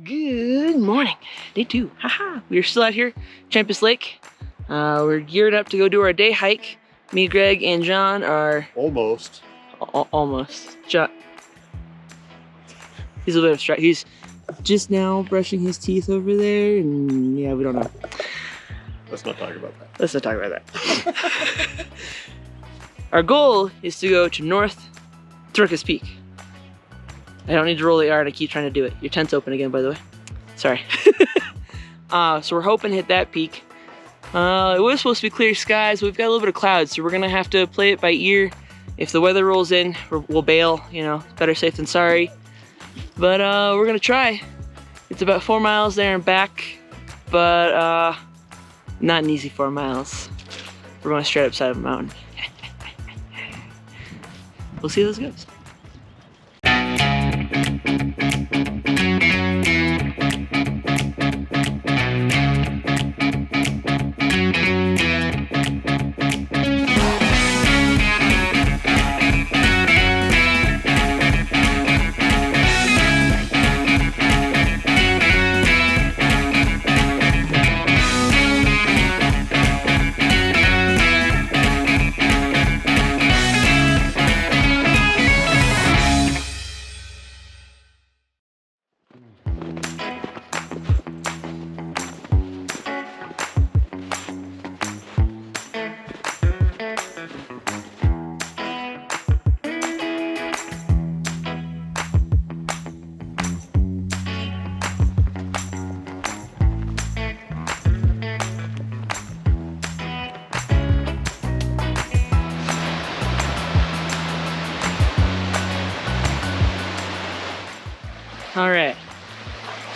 Good morning, day 2. Haha, we are still out here, Trampas Lake. We're geared up to go do our day hike. Me, Greg, and John are almost. John. He's a little bit abstract. He's just now brushing his teeth over there, and yeah, we don't know. Let's not talk about that. Let's not talk about that. Our goal is to go to North Truchas Peak. I don't need to roll the R, and I keep trying to do it. Your tent's open again, by the way. Sorry. So we're hoping to hit that peak. It was supposed to be clear skies, but we've got a little bit of clouds, so we're gonna have to play it by ear. If the weather rolls in, we'll bail, you know, better safe than sorry. But we're gonna try. It's about 4 miles there and back, but not an easy 4 miles. We're going straight up side of a mountain. We'll see how this goes. All right,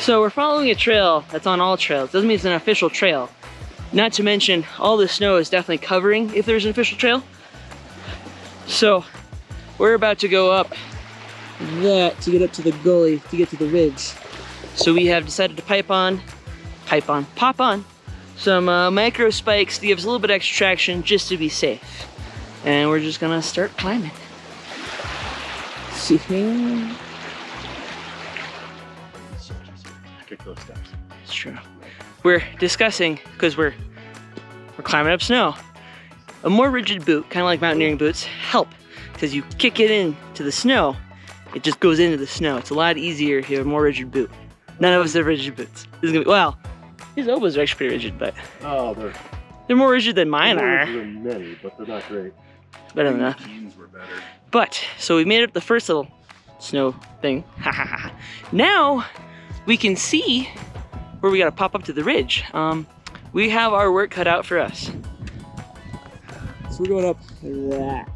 so we're following a trail that's on all trails. Doesn't mean it's an official trail. Not to mention, all the snow is definitely covering if there's an official trail. So we're about to go up that to get up to the gully, to get to the ridge. So we have decided to pop on some micro spikes to give us a little bit extra traction just to be safe. And we're just gonna start climbing. See here. Those steps. It's true. We're discussing, because we're climbing up snow, a more rigid boot, kind of like mountaineering boots, help, because you kick it into the snow, it just goes into the snow. It's a lot easier if you have a more rigid boot. None of us have rigid boots. This is gonna be, well, his elbows are actually pretty rigid, but oh, they're more rigid than mine are. They're many, but they're not great. Better than enough. Jeans were better. But so we made up the first little snow thing. Now we can see where we gotta pop up to the ridge. We have our work cut out for us. So we're going up that.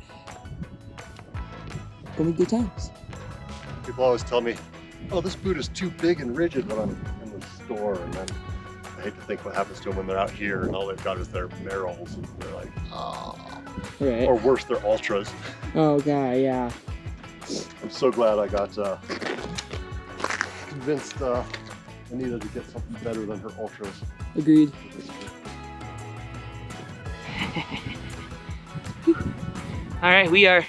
Gonna be good times. People always tell me, oh, this boot is too big and rigid when I'm in the store, and then I hate to think what happens to them when they're out here and all they've got is their Merrills, and they're like, oh. Right. Or worse, they're Ultras. Oh god, yeah. I'm so glad I got convinced I needed to get something better than her Ultras. Agreed. All right, we are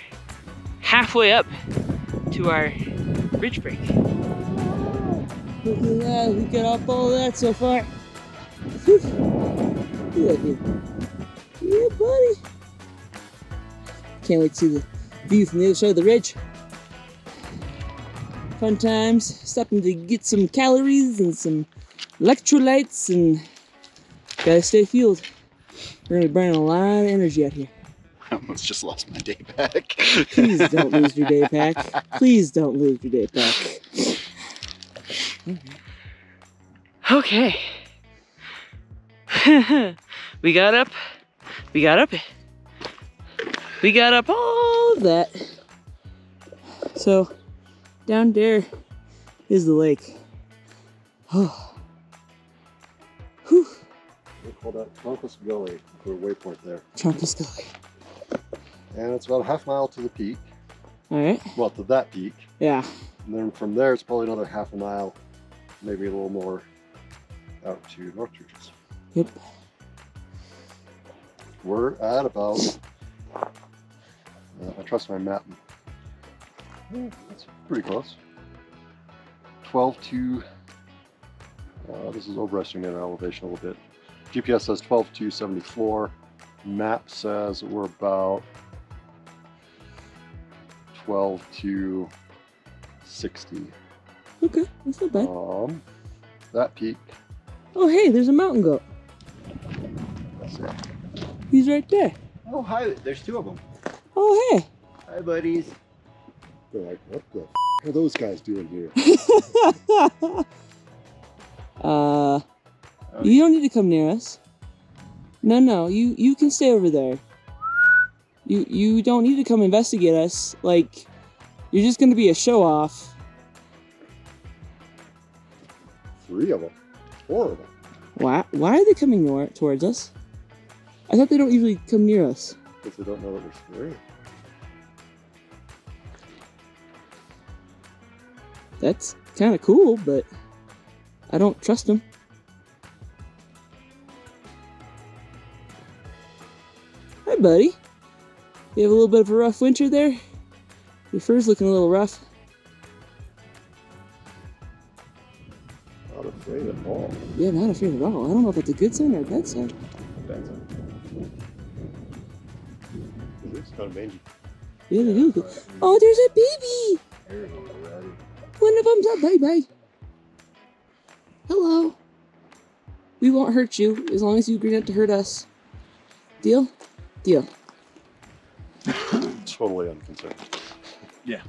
halfway up to our ridge break. Look at that, we got up all that so far. Whew. Look at that. Yeah, buddy. Can't wait to see the view from the other side of the ridge. Fun times, stopping to get some calories and some electrolytes, and gotta stay fueled. We're gonna be burning a lot of energy out here. I almost just lost my day pack. Please don't lose your day pack. Please don't lose your day pack. Okay. We got up all of that. So down there is the lake. Oh. Whew. They call that Trampas Gully, the waypoint there. Trampas Gully. And it's about a half mile to the peak. All right. Well, to that peak. Yeah. And then from there, it's probably another half a mile, maybe a little more, out to North Truchas. Yep. We're at about, I trust my map. That's pretty close. 12 to This is overestimating our elevation a little bit. GPS says 12,274. Map says we're about 12,260. Okay, that's not bad. That peak. Oh, hey, there's a mountain goat. That's it. He's right there. Oh, hi. There's two of them. Oh, hey. Hi, buddies. They're like, what the f are those guys doing here? You don't need to come near us. No, you can stay over there. You don't need to come investigate us. Like, you're just gonna be a show off. 3 of them. 4 of them. Why are they coming towards us? I thought they don't usually come near us. Because they don't know that we're scary. That's kind of cool, but I don't trust them. Hi, buddy. You have a little bit of a rough winter there? Your fur's looking a little rough. Not afraid at all. Yeah, not afraid at all. I don't know if that's a good sign or a bad sign. That's it. It's kind of mangy. Yeah, they do. Oh, there's a baby! One of them's a baby. Hello. We won't hurt you as long as you agree not to hurt us. Deal? Deal. Totally unconcerned. Yeah.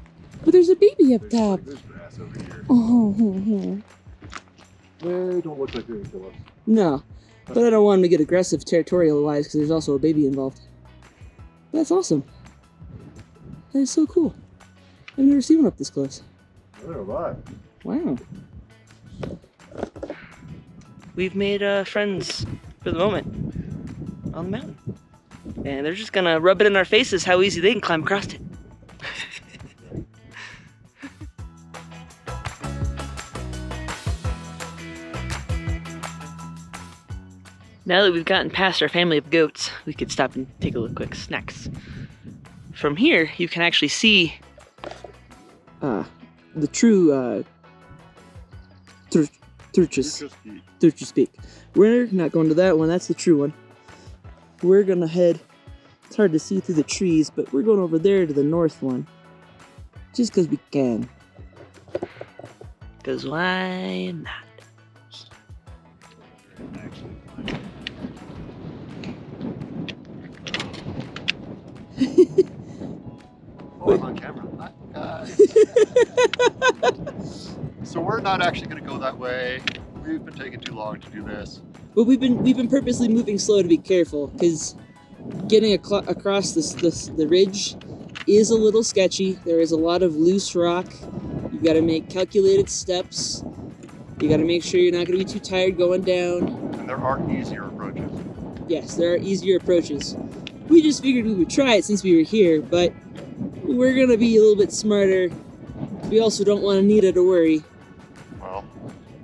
But there's a baby up top. There's grass over here. Oh. They don't look like they're gonna kill us. No. But I don't want him to get aggressive territorial-wise because there's also a baby involved. That's awesome. That is so cool. I've never seen one up this close. Neither have I. Wow. We've made friends for the moment on the mountain. And they're just gonna rub it in our faces how easy they can climb across it. Now that we've gotten past our family of goats, we could stop and take a look quick snacks. From here, you can actually see the true Truchas Peak. We're not going to that one, that's the true one. We're gonna head, it's hard to see through the trees, but we're going over there to the north one. Just because we can. Because why not? Oh, I'm on camera. So we're not actually going to go that way. We've been taking too long to do this. But we've been purposely moving slow to be careful, because getting across the ridge is a little sketchy. There is a lot of loose rock. You've got to make calculated steps. You got to make sure you're not going to be too tired going down. And there are easier approaches. Yes, there are easier approaches. We just figured we would try it since we were here, but we're going to be a little bit smarter. We also don't want Anita to worry. Well,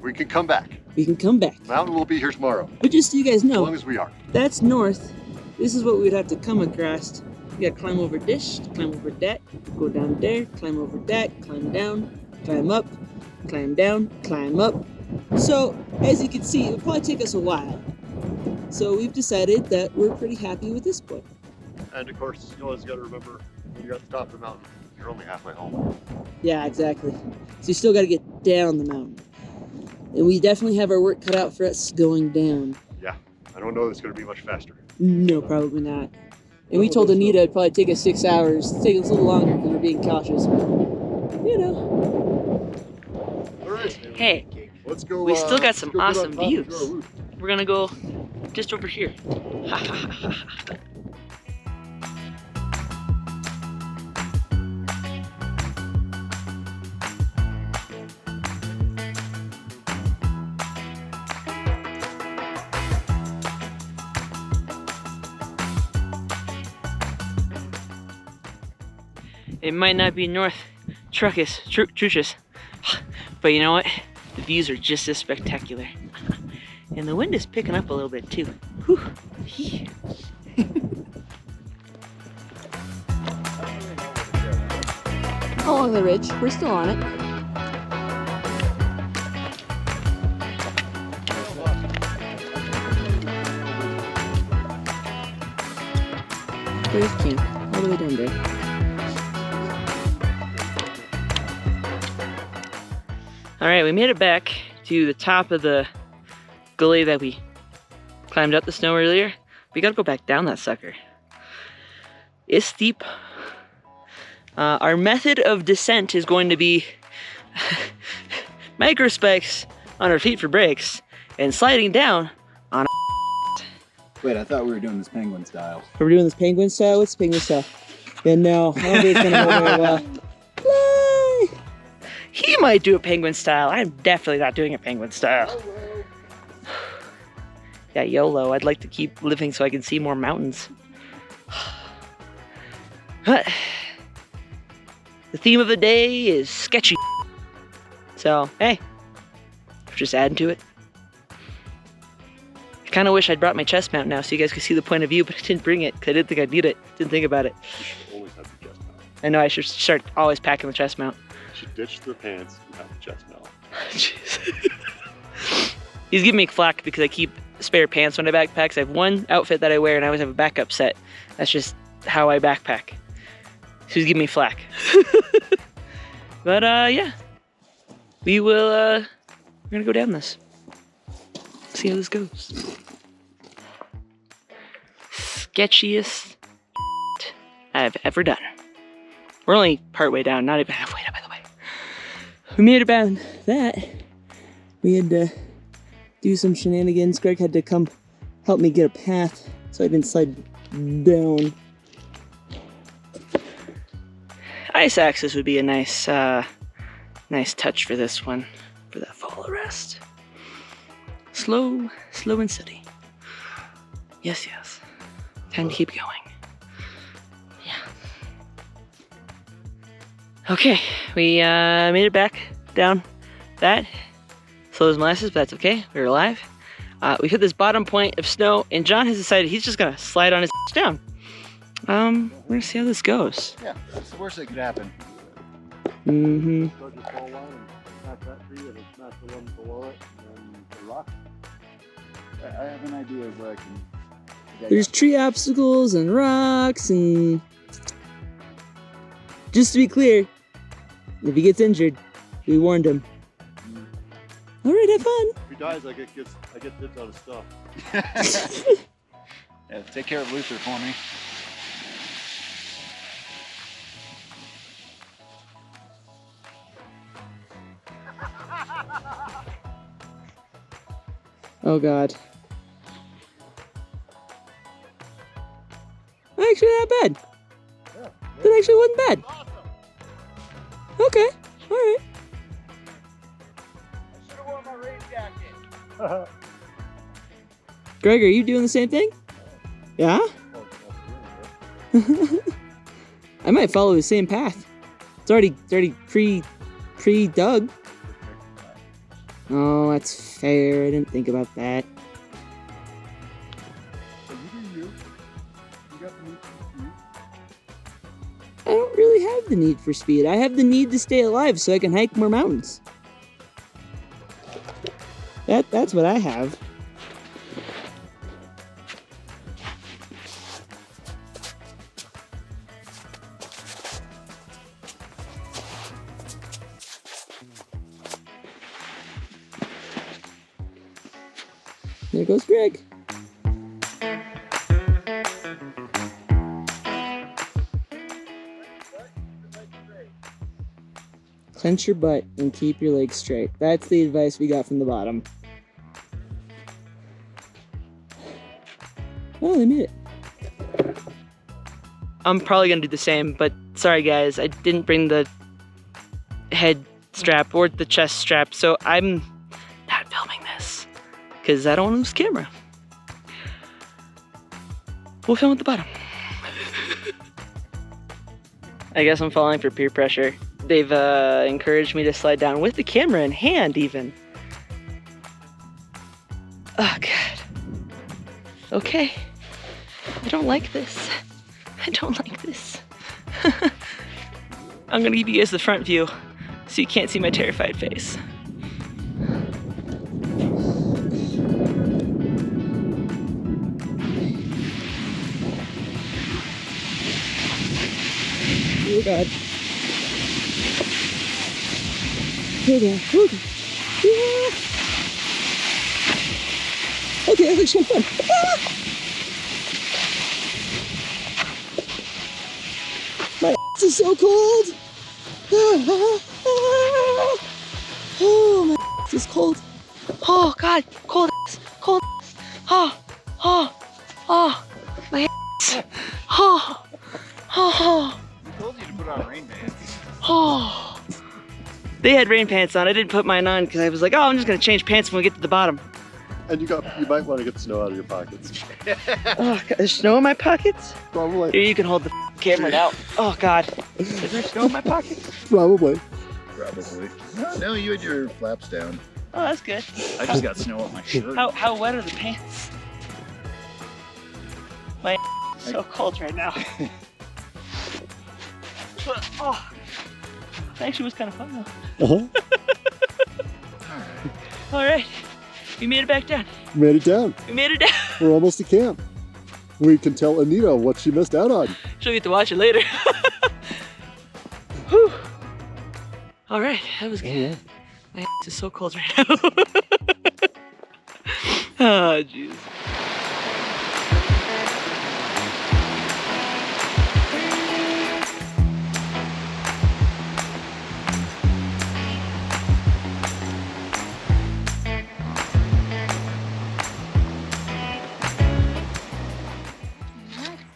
we can come back. We can come back. The mountain will be here tomorrow. But just so you guys As know, long as we are. that's north. This is what we'd have to come across. You gotta climb over this, climb over that, go down there, climb over that, climb down, climb up, climb down, climb up. So, as you can see, it would probably take us a while. So we've decided that we're pretty happy with this point. And of course, you always got to remember, when you're at the top of the mountain, you're only halfway home. Yeah, exactly. So you still gotta get down the mountain. And we definitely have our work cut out for us going down. Yeah, I don't know that it's going to be much faster. No, probably not. And we told Anita it'd probably take us 6 hours. It'd take us a little longer because we're being cautious. You know. All right. Hey, Let's go. we still got some let's go awesome get on top and views. do our roof. We're gonna go just over here. It might not be North Truchas, but you know what? The views are just as spectacular. And the wind is picking up a little bit too. Whew. Along the ridge, we're still on it. far as you can. All the way down there. Alright, we made it back to the top of the gully that we climbed up the snow earlier. We gotta go back down that sucker. It's steep. Our method of descent is going to be micro spikes on our feet for brakes and sliding down on Wait, I thought we were doing this penguin style. Are we doing this penguin style? What's penguin style? Yeah, no, I don't think it's gonna go very well. Fly! He might do a penguin style. I'm definitely not doing a penguin style. Yeah, YOLO. I'd like to keep living so I can see more mountains. But the theme of the day is sketchy. So, hey, just adding to it. I kind of wish I'd brought my chest mount now so you guys could see the point of view, but I didn't bring it because I didn't think I'd need it. Didn't think about it. You should always have the chest mount. I know I should start always packing the chest mount. You should ditch the pants and have the chest mount. Jeez. He's giving me flack because I keep spare pants when I backpack. So I have one outfit that I wear and I always have a backup set. That's just how I backpack. So he's giving me flack. But yeah. We will we're gonna go down this. See how this goes. Sketchiest I've ever done. We're only partway down, not even halfway down, by the way. We made it about that. We had to do some shenanigans. Greg had to come help me get a path so I didn't slide down. Ice axis would be a nice nice touch for this one, for that fall rest. Slow and steady. Yes, yes. Time to keep going. Yeah. Okay, we made it back down that. Slow as molasses, but that's okay. We're alive. We hit this bottom point of snow, and John has decided he's just gonna slide on his down. We're gonna see how this goes. Yeah, that's the worst that could happen. Mm-hmm. Start your fall line and smash that tree and then smash the one below it and then the rock. I have an idea of where I can. There's tree obstacles and rocks and... Just to be clear, if he gets injured, we warned him. Alright, have fun. If he dies, I get dibs on his stuff. Yeah, take care of Luther for me. Oh god. Actually not bad. Yeah. That actually wasn't bad. Okay, alright. I should have worn my rain jacket. Greg, are you doing the same thing? Yeah? I might follow the same path. It's already pre-dug. Oh, that's fair. I didn't think about that. So you do you. You got the need for speed. I don't really have the need for speed. I have the need to stay alive so I can hike more mountains. That's what I have. There goes Greg. Clench your butt and keep your legs straight. That's the advice we got from the bottom. Oh, they made it. I'm probably gonna do the same, but sorry guys, I didn't bring the head strap or the chest strap, so I'm not filming this because I don't want to lose camera. We'll film at the bottom. I guess I'm falling for peer pressure. They've encouraged me to slide down with the camera in hand even. Oh god. Okay. I don't like this. I don't like this. I'm gonna give you guys the front view so you can't see my terrified face. Oh God. Hold on, hold on. Yeah. Okay, that looks so fun. Ah! My ass is so cold. Oh, my ass is cold. Oh God, cold ass, cold ass. Oh, oh, oh, my ass. Oh, oh, I told you to put on rain pants. oh. They had rain pants on. I didn't put mine on because I was like, oh, I'm just gonna change pants when we get to the bottom. And you might want to get the snow out of your pockets. Oh, God, there's snow in my pockets? Probably. Here, you can hold the camera now. Oh God, is there snow in my pockets? Probably. Probably. No, you had your flaps down. Oh, that's good. I just got snow on my shirt. How wet are the pants? My is so cold right now. Oh, that actually was kind of fun though. Uh-huh. All right, we made it back down. Made it down. We made it down. We're almost to camp. We can tell Anita what she missed out on. She'll get to watch it later. Whew. All right, that was good. Yeah. My ass is so cold right now. Oh, jeez.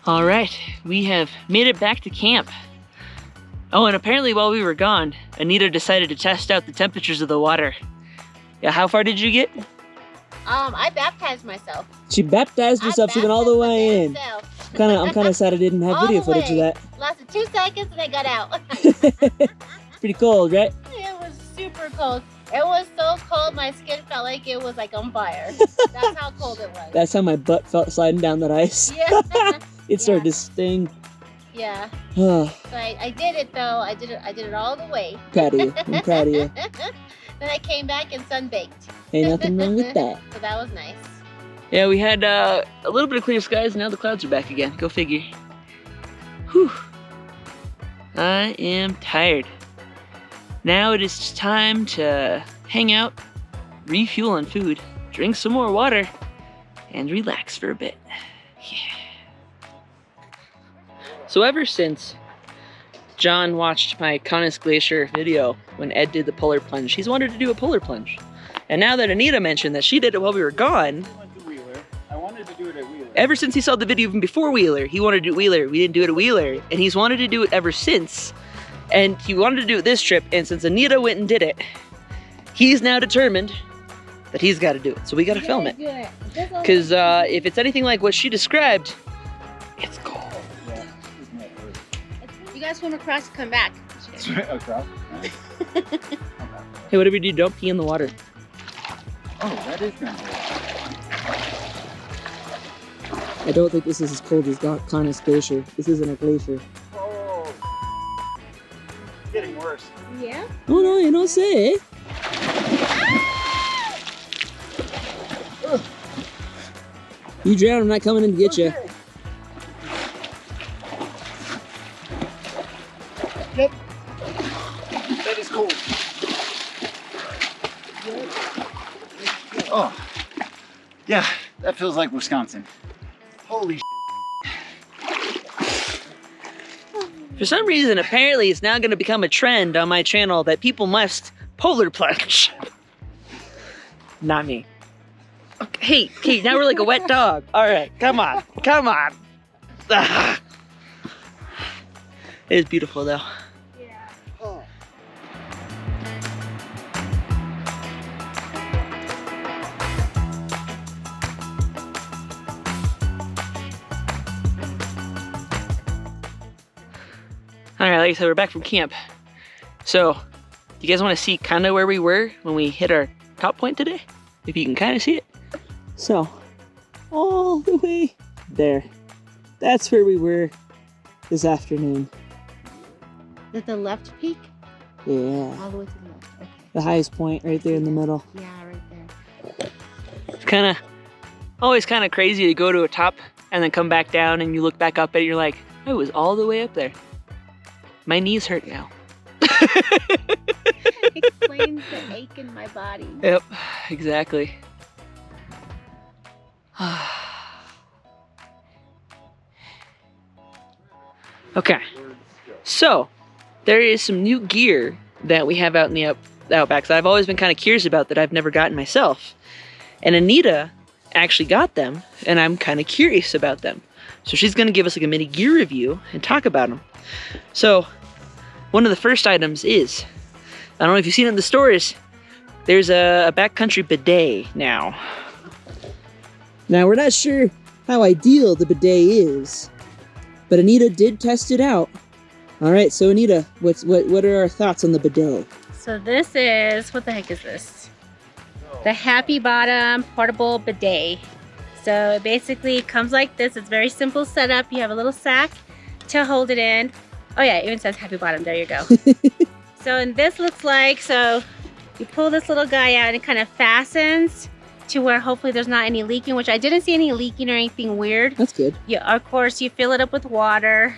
All right, we have made it back to camp. Oh, and apparently while we were gone, Anita decided to test out the temperatures of the water. Yeah, how far did you get? I baptized myself. She baptized herself. She went all the way in. I'm kind of sad I didn't have All video the footage of way. that. Lasted 2 seconds and I got out. Pretty cold, right? It was super cold. It was so cold, my skin felt like it was like on fire. That's how cold it was. That's how my butt felt sliding down that ice. Yeah. It started to sting. Yeah. Oh, So I did it though. I did it all the way. proud of you. I'm proud of you. Then I came back and sunbaked. Ain't nothing wrong with that. So that was nice. Yeah, we had a little bit of clear skies, and now the clouds are back again. Go figure. Whew. I am tired. Now it is time to hang out, refuel on food, drink some more water, and relax for a bit. Yeah. So ever since John watched my Conus Glacier video when Ed did the polar plunge, he's wanted to do a polar plunge. And now that Anita mentioned that she did it while we were gone, I wanted to do it at Wheeler. ever since he saw the video even before Wheeler, he wanted to do Wheeler. We didn't do it at Wheeler, and he's wanted to do it ever since. And he wanted to do it this trip, and since Anita went and did it, he's now determined that he's got to do it. So we got to film it. Because if it's anything like what she described, it's cold. You guys swim across and come back. Across? Hey, whatever you do, don't pee in the water. Oh, that is kind of I don't think this is as cold as Conus Glacier. This isn't a glacier. Oh, getting worse. Yeah? Oh no, you don't say. You drown, I'm not coming in to get you. Yep. That is cold. Oh, yeah, that feels like Wisconsin. Holy For some reason, apparently it's now going to become a trend on my channel that people must polar plunge. Not me. Okay, hey, now we're like a wet dog. All right, come on, come on. Ah. It is beautiful though. Yeah. All right, like I said, we're back from camp. So, do you guys want to see kind of where we were when we hit our top point today? If you can kind of see it. So, all the way there. That's where we were this afternoon. Is it the left peak? Yeah. All the way to the left. Okay. The highest point right there in the middle. Yeah, right there. It's kind of, always kind of crazy to go to a top and then come back down and you look back up and you're like, I was all the way up there. my knees hurt now. Explains the ache in my body. Yep, exactly. Okay, so there is some new gear that we have out in the outback that I've always been kind of curious about that I've never gotten myself. And Anita actually got them, and I'm kind of curious about them. So she's going to give us like a mini gear review and talk about them. So one of the first items is, I don't know if you've seen it in the stores, there's a backcountry bidet now. Now, we're not sure how ideal the bidet is, but Anita did test it out. All right, so Anita, what are our thoughts on the bidet? So this is, what the heck is this? The Happy Bottom Portable Bidet. So it basically comes like this. It's very simple setup. You have a little sack to hold it in. Oh yeah, it even says Happy Bottom. There you go. So and this looks like, so you pull this little guy out and it kind of fastens to where hopefully there's not any leaking, which I didn't see any leaking or anything weird. That's good. Yeah, of course you fill it up with water,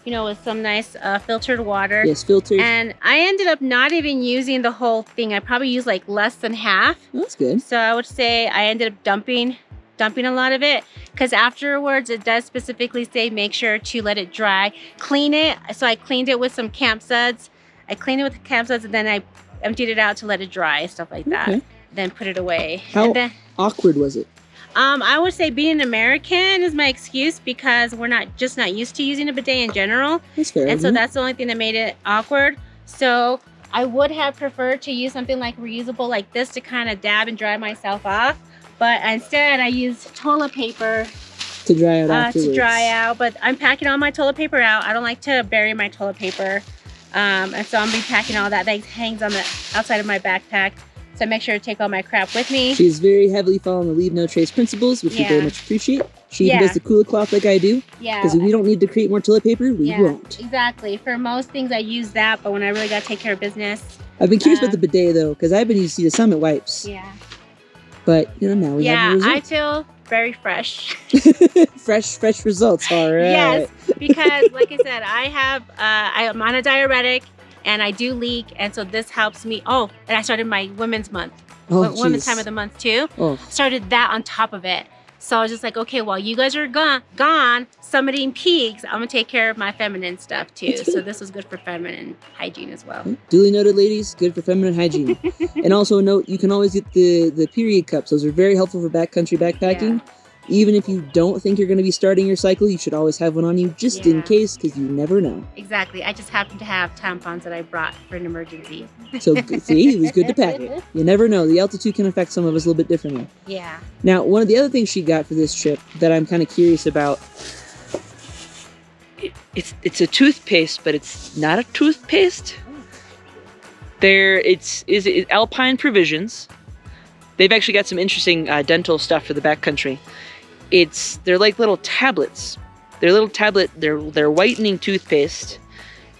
you know, with some nice filtered water. Yes, filtered. And I ended up not even using the whole thing. I probably used like less than half. That's good. So I would say I ended up dumping a lot of it, because afterwards it does specifically say make sure to let it dry. Clean it. So I cleaned it with some camp suds. I cleaned it with the camp suds and then I emptied it out to let it dry, stuff like that. Okay. Then put it away. How And then, awkward was it? I would say being an American is my excuse, because we're not used to using a bidet in general. That's fair. And so that's the only thing that made it awkward. So I would have preferred to use something like reusable like this to kind of dab and dry myself off. But instead I used toilet paper to dry out afterwards. to dry out. But I'm packing all my toilet paper out. I don't like to bury my toilet paper. And so I'm be packing all that. That hangs on the outside of my backpack. So make sure to take all my crap with me. She's very heavily following the leave no trace principles, which we very much appreciate. She even does the cooler cloth like I do. Yeah. Because if we don't need to create more toilet paper, we won't. Exactly. For most things I use that, but when I really got to take care of business. I've been curious about the bidet though, because I've been used to the Summit wipes. Yeah. But you know, now we have the results. I feel very fresh. fresh results, all right. Yes, because like I said, I'm on a diuretic and I do leak, and so this helps me. Oh, and I started my women's month, women's time of the month too. Oh. Started that on top of it. So I was just like, okay, while you guys are gone summiting peaks, I'm gonna take care of my feminine stuff too. So this was good for feminine hygiene as well. Duly noted, ladies. Good for feminine hygiene. And also a note, you can always get the period cups. Those are very helpful for backcountry backpacking. Yeah. Even if you don't think you're going to be starting your cycle, you should always have one on you just in case, because you never know. Exactly. I just happen to have tampons that I brought for an emergency. So see, it was good to pack it. You never know. The altitude can affect some of us a little bit differently. Yeah. Now, one of the other things she got for this trip that I'm kind of curious about, it's a toothpaste, but it's not a toothpaste. It's Alpine Provisions. They've actually got some interesting dental stuff for the backcountry. They're like little tablets. They're whitening toothpaste,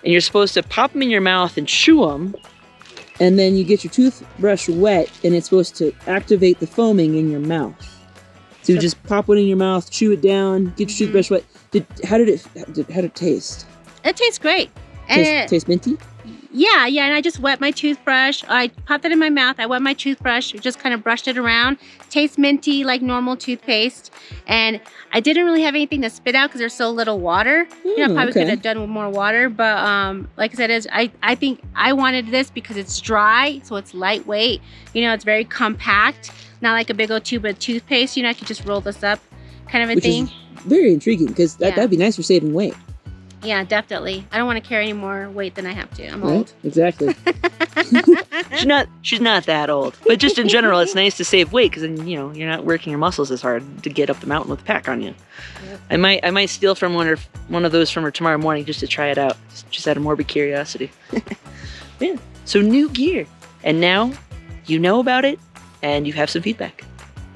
and you're supposed to pop them in your mouth and chew them. And then you get your toothbrush wet, and it's supposed to activate the foaming in your mouth. So you just pop one in your mouth, chew it down, get your toothbrush wet. How did it taste? It tastes great. Taste minty? Yeah, and I just wet my toothbrush. I popped it in my mouth. I wet my toothbrush, just kind of brushed it around. Tastes minty like normal toothpaste. And I didn't really have anything to spit out because there's so little water. I probably could have done with more water. But like I said, I think I wanted this because it's dry, so it's lightweight. It's very compact. Not like a big old tube of toothpaste. I could just roll this up kind of a thing. Is very intriguing because that'd be nice for saving weight. Yeah, definitely. I don't want to carry any more weight than I have to. I'm old. Exactly. She's not that old, but just in general, it's nice to save weight because then you're not working your muscles as hard to get up the mountain with a pack on you. Yep. I might steal from one of those from her tomorrow morning just to try it out, just out of morbid curiosity. Yeah. So new gear, and now you know about it, and you have some feedback.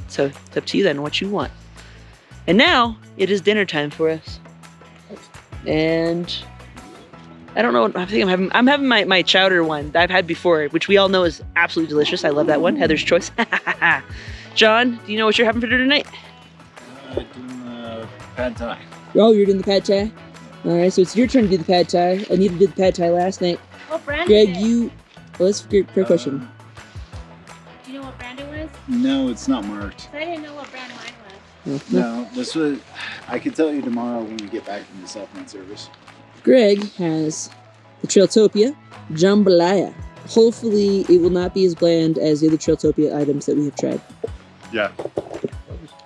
So it's up to you then what you want. And now it is dinner time for us. And I don't know. I think I'm having my chowder one that I've had before, which we all know is absolutely delicious. I love that one. Heather's choice. John, do you know what you're having for dinner tonight? Doing pad thai. Oh, you're doing the pad thai? All right, so it's your turn to do the pad thai. Anita did the pad thai last night. What brand Greg, is it? you. Well, that's a great question. Do you know what brand it was? No, it's not marked. I didn't know what brand mine was. No, this was. I can tell you tomorrow when we get back from the Southland service. Greg has the Trailtopia Jambalaya. Hopefully, it will not be as bland as the other Trailtopia items that we have tried. Yeah.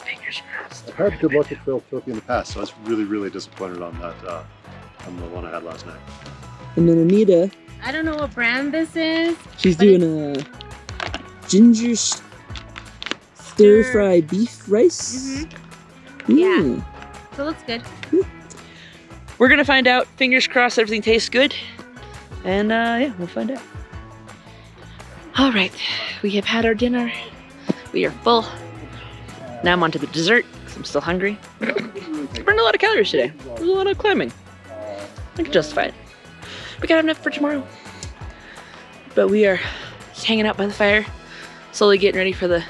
Fingers crossed. I've had good luck with Trailtopia in the past, so I was really, really disappointed on that, on the one I had last night. And then Anita, I don't know what brand this is. she's but doing a ginger stir-fry beef rice. Yeah. Mm. So it looks good. We're gonna find out. Fingers crossed everything tastes good. And yeah, we'll find out. All right, we have had our dinner. We are full. Now I'm on to the dessert, because I'm still hungry. Burned a lot of calories today. There's a lot of climbing. I can justify it. We gotta have enough for tomorrow. But we are just hanging out by the fire, slowly getting ready for the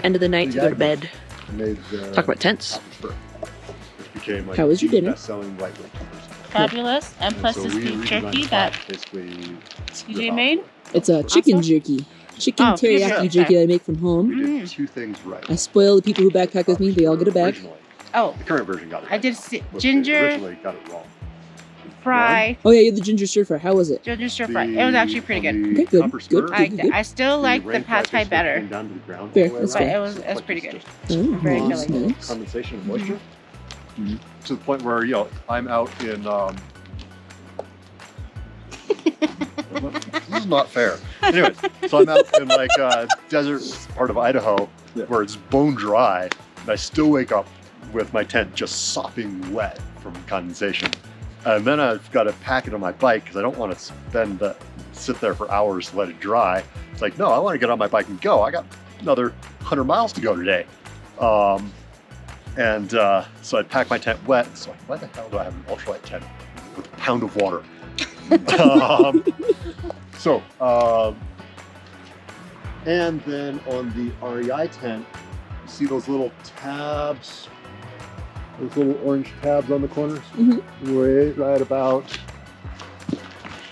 end of the night to go to bed. I made Talk about tents. which became like How was your the dinner? best-selling lightweight tumbers. Fabulous. And plus so this we beef redesigned jerky the that pot, basically CJ made. It's a chicken Awesome. jerky. Chicken Oh, beef teriyaki jerky. jerky that I make from home. We did two things right. I spoil the people who backpack with me. They all get a bag. Originally, Oh, the current version got it I right, did but they ginger originally got it wrong. fry, Oh yeah, you had the ginger stir fry. How was it? ginger stir fry. It was actually pretty good. Okay, good, Copper good, spur, good. I liked it. I still like the rain pad fly thai basically better. came down to the ground Fair, all the way that's around. fair. But it was So pretty it's good. just Oh, Very nice, filling. nice. condensation and moisture. To the point where, you know, I'm out in this is not fair. Anyways, so I'm out in like a desert part of Idaho where it's bone dry, and I still wake up with my tent just sopping wet from condensation. And then I've got to pack it on my bike because I don't want to sit there for hours to let it dry. It's like, no, I want to get on my bike and go. I got another 100 miles to go today. So I pack my tent wet. It's like, why the hell do I have an ultralight tent with a pound of water? And then on the REI tent, you see those little tabs, those little orange tabs on the corners? Right about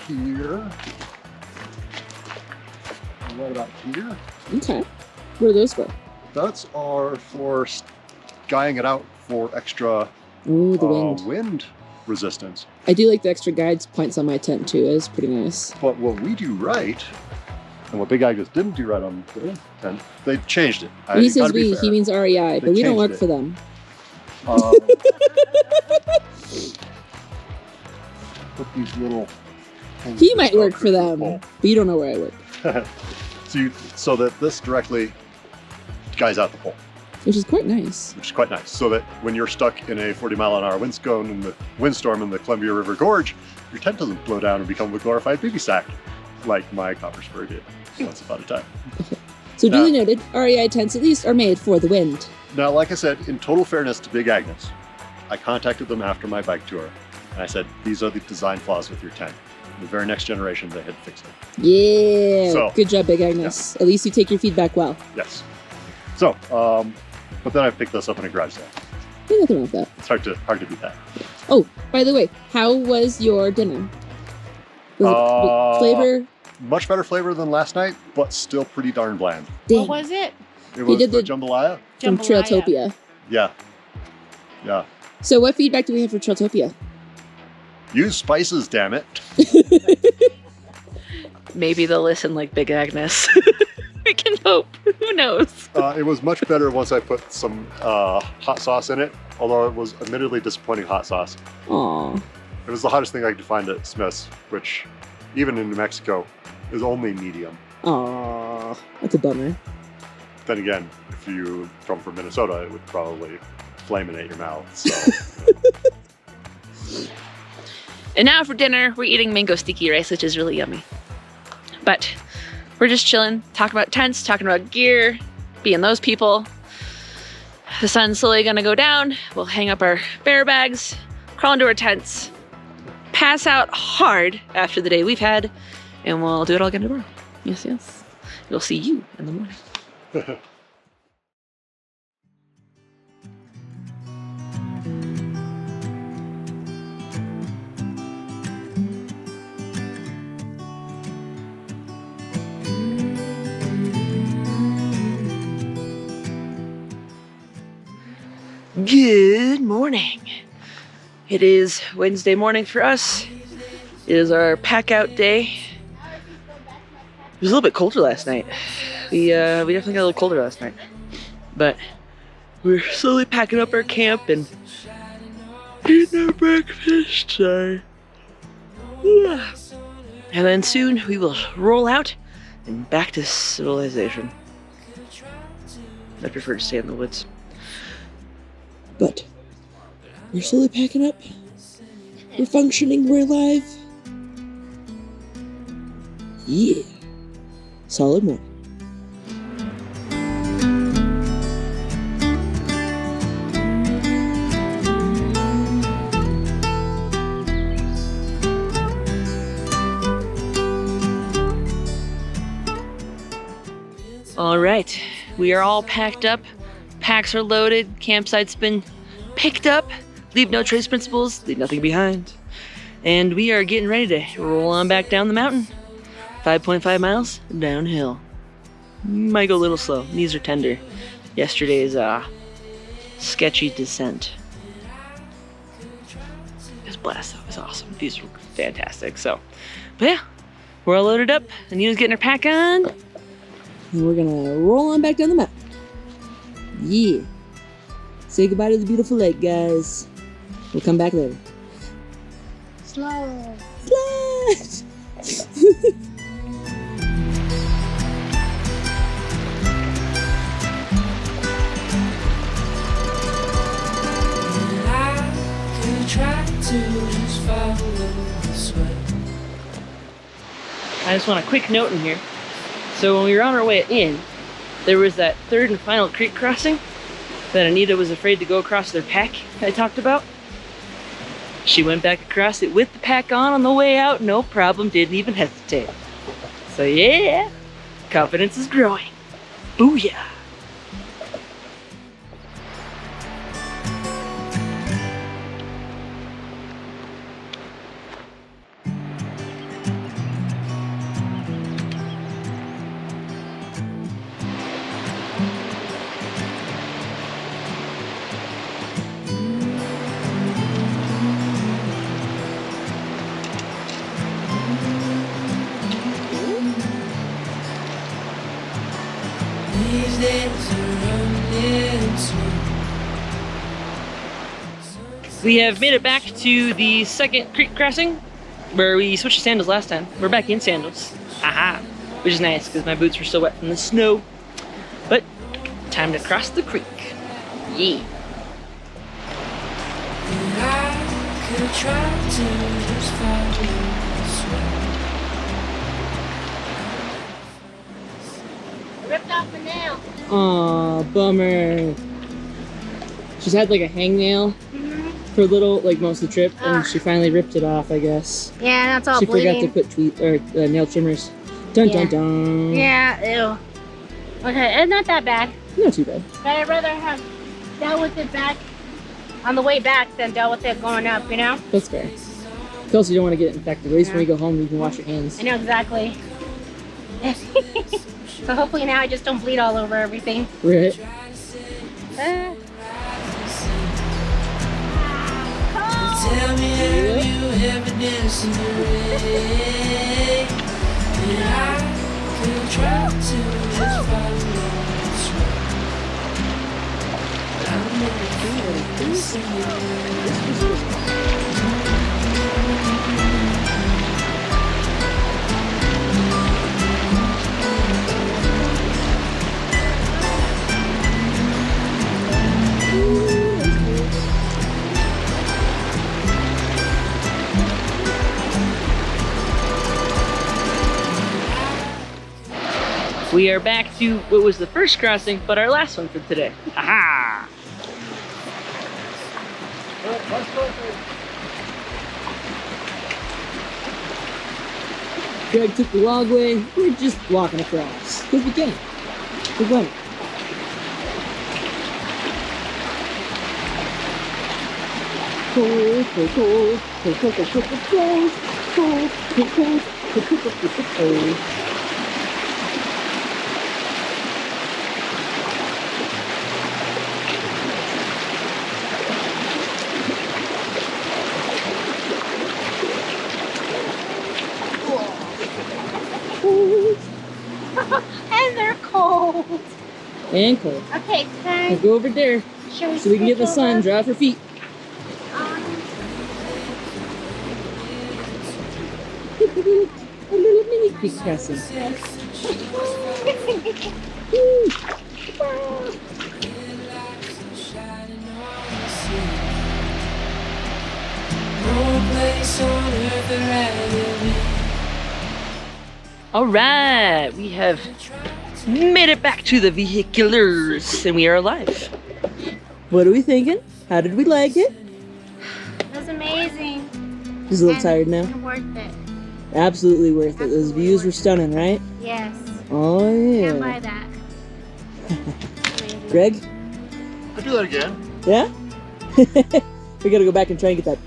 here. Right about here. Okay. What are those for? Those are for guying it out for extra Oh, the wind. wind resistance. I do like the extra guides points on my tent too. It's pretty nice. But what we do right, and what Big Agus didn't do right on the tent, they changed it. When he says gotta be we, fair. he means REI, but we don't changed work it. for them. Put these little things He might on work for them, the but you don't know where I work, pole. So that this directly guys out the pole, which is quite nice. which is quite nice. So that when you're stuck in a 40-mile-an-hour windstorm in the Columbia River Gorge, your tent doesn't blow down and become a glorified baby sack like my copper spur did once upon a time. So duly Now- noted, REI tents at least are made for the wind. Now, like I said, in total fairness to Big Agnes, I contacted them after my bike tour, and I said, these are the design flaws with your tent. The very next generation, they had fixed it. Yeah, So- good job, Big Agnes. At least you take your feedback well. Yes. So, but then I picked this up in a garage sale. There's nothing wrong with that. It's hard to beat that. Oh, by the way, how was your dinner? Was it flavor? Much better flavor than last night, but still pretty darn bland. Dang. What was it? It was did the the- jambalaya. From Jambalaya. Trailtopia. Yeah. Yeah. So what feedback do we have for Trailtopia? Use spices, damn it. Maybe they'll listen like Big Agnes. We can hope. Who knows? It was much better once I put some hot sauce in it, although it was admittedly disappointing hot sauce. Aw. It was the hottest thing I could find at Smith's, which even in New Mexico is only medium. Aw. That's a bummer. Then again, if you come from Minnesota, it would probably flaminate your mouth. So, And now for dinner, we're eating mango sticky rice, which is really yummy. But we're just chilling, talking about tents, talking about gear, being those people. The sun's slowly gonna go down. We'll hang up our bear bags, crawl into our tents, pass out hard after the day we've had, and we'll do it all again tomorrow. Yes, yes. We'll see you in the morning. Good morning. It is Wednesday morning for us. It is our pack out day. It was a little bit colder last night. We definitely got a little colder last night. But we're slowly packing up our camp and eating our breakfast. Sorry. Yeah. And then soon we will roll out and back to civilization. I prefer to stay in the woods. But we're slowly packing up. We're functioning. We're alive. Yeah. Solid morning. All right, we are all packed up. Packs are loaded. Campsite's been picked up. Leave no trace principles. Leave nothing behind. And we are getting ready to roll on back down the mountain. 5.5 miles downhill. Might go a little slow. Knees are tender. Yesterday's sketchy descent. It was blessed. That was awesome. These were fantastic. So, but yeah, we're all loaded up. Anita's getting her pack on. And we're gonna roll on back down the mountain. Yeah. Say goodbye to the beautiful lake, guys. We'll come back later. Slow. Slide! I just want a quick note in here. So when we were on our way in, there was that third and final creek crossing that Anita was afraid to go across their pack I talked about. She went back across it with the pack on the way out, no problem, didn't even hesitate. So yeah, confidence is growing. Booyah! We have made it back to the second creek crossing where we switched to sandals last time. We're back in sandals. Aha! Which is nice because my boots were still wet from the snow. But time to cross the creek. Yeah. Ripped off a nail. Aw, bummer. She's had like a hangnail for a little, like most of the trip, and she finally ripped it off, I guess. Yeah, that's all She bleeding. forgot to put nail trimmers. Dun dun dun. Yeah, ew. Okay, it's not that bad. Not too bad. But I'd rather have dealt with it back on the way back than dealt with it going up, you know? That's fair. Plus, you don't want to get infected. At least when you go home, you can wash your hands. I know exactly. So hopefully now I just don't bleed all over everything. Right. Tell me, have you ever danced in the rain? And I could try to just follow this way. But I'm never doing this again. We are back to what was the first crossing, but our last one for today. Aha! Greg took the long way. We're just walking across. Because we can. We're going. Cold, cold, cold, cold, cold, cold, cold, cold, cold, cold, cold, cold, cold, cold, cold. And Cole. Okay, We'll time. go over there Shall we so we can get the switch sun, over? dry off her feet. A little mini creek crossing. No place on earth I'd rather be. All right, we have made it back to the vehiculars, and we are alive. What are we thinking? How did we like it? It was amazing. Just a little tired now. And worth it. Absolutely worth it. Those views were stunning, right? Yes. Oh Can't buy yeah. that. Amazing. Greg? I'll do that again. Yeah? We gotta go back and try and get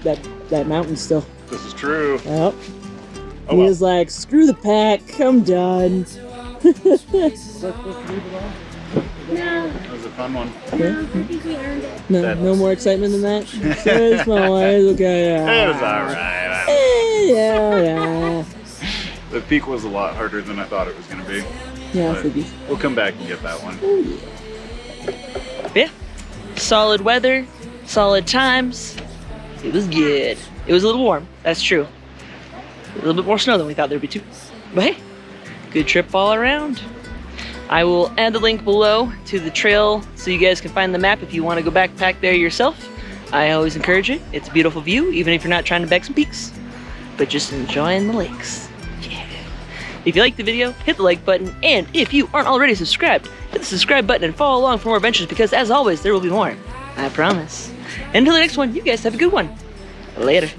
that mountain still. This is true. Yep. Oh, He well. was like, screw the pack, I'm done. No, That was a fun one. no, I think we earned it. No more excitement than that. So it's fine, it's okay. Yeah. It was alright. Yeah. The peak was a lot harder than I thought it was going to be. Yeah, I But figured. we'll come back and get that one. Yeah, solid weather, solid times. It was good. It was a little warm, that's true. A little bit more snow than we thought there'd be too. But hey, good trip all around. I will add the link below to the trail so you guys can find the map if you want to go backpack there yourself. I always encourage it. It's a beautiful view, even if you're not trying to bag some peaks, but just enjoying the lakes. Yeah. If you liked the video, hit the like button, and if you aren't already subscribed, hit the subscribe button and follow along for more adventures because as always, there will be more. I promise. Until the next one, you guys have a good one. Later.